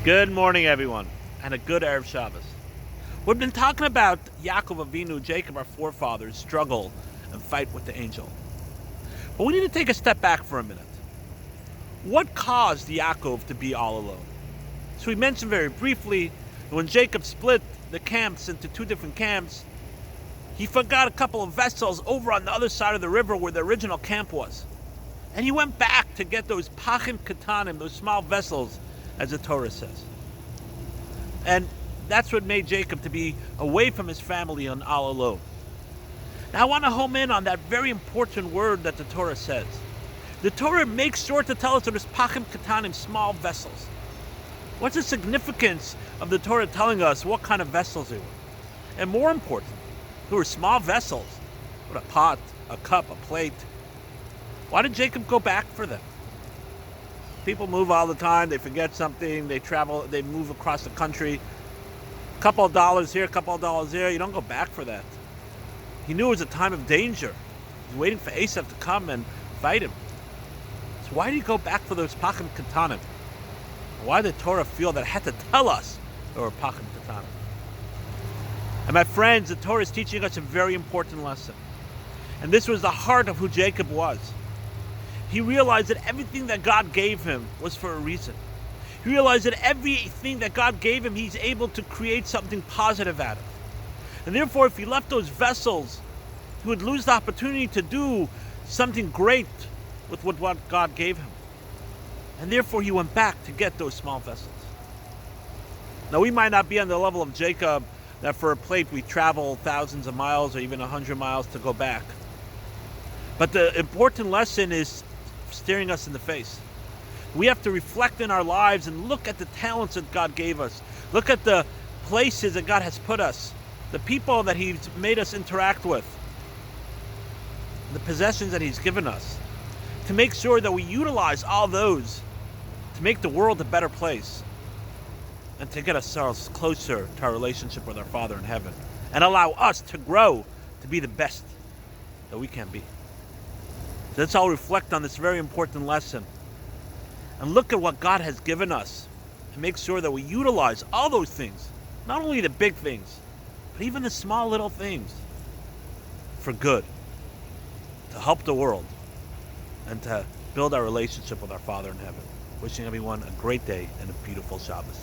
Good morning, everyone, and a good Erev Shabbos. We've been talking about Yaakov Avinu, Jacob, our forefathers, struggle and fight with the angel. But we need to take a step back for a minute. What caused Yaakov to be all alone? So we mentioned very briefly that when Jacob split the camps into two different camps, he forgot a couple of vessels over on the other side of the river where the original camp was. And he went back to get those pachim katanim, those small vessels, as the Torah says. And that's what made Jacob to be away from his family and all alone. Now I want to home in on that very important word that the Torah says. The Torah makes sure to tell us that there's pachim katanim, small vessels. What's the significance of the Torah telling us what kind of vessels they were? And more important, they were small vessels. What a pot, a cup, a plate. Why did Jacob go back for them? People move all the time, they forget something, they travel, they move across the country. A couple of dollars here, a couple of dollars there, you don't go back for that. He knew it was a time of danger. He was waiting for Esav to come and fight him. So why did he go back for those pachim katanim? Why did the Torah feel that it had to tell us there were pachim katanim? And my friends, the Torah is teaching us a very important lesson. And this was the heart of who Jacob was. He realized that everything that God gave him was for a reason. He realized that everything that God gave him, he's able to create something positive out of. And therefore, if he left those vessels, he would lose the opportunity to do something great with what God gave him. And therefore, he went back to get those small vessels. Now, we might not be on the level of Jacob, that for a plate we travel thousands of miles or even 100 miles to go back. But the important lesson is staring us in the face. We have to reflect in our lives and look at the talents that God gave us. Look at the places that God has put us, the people that He's made us interact with, the possessions that He's given us, to make sure that we utilize all those to make the world a better place and to get ourselves closer to our relationship with our Father in heaven and allow us to grow to be the best that we can be. So let's all reflect on this very important lesson and look at what God has given us and make sure that we utilize all those things, not only the big things, but even the small little things for good, to help the world and to build our relationship with our Father in heaven. Wishing everyone a great day and a beautiful Shabbos.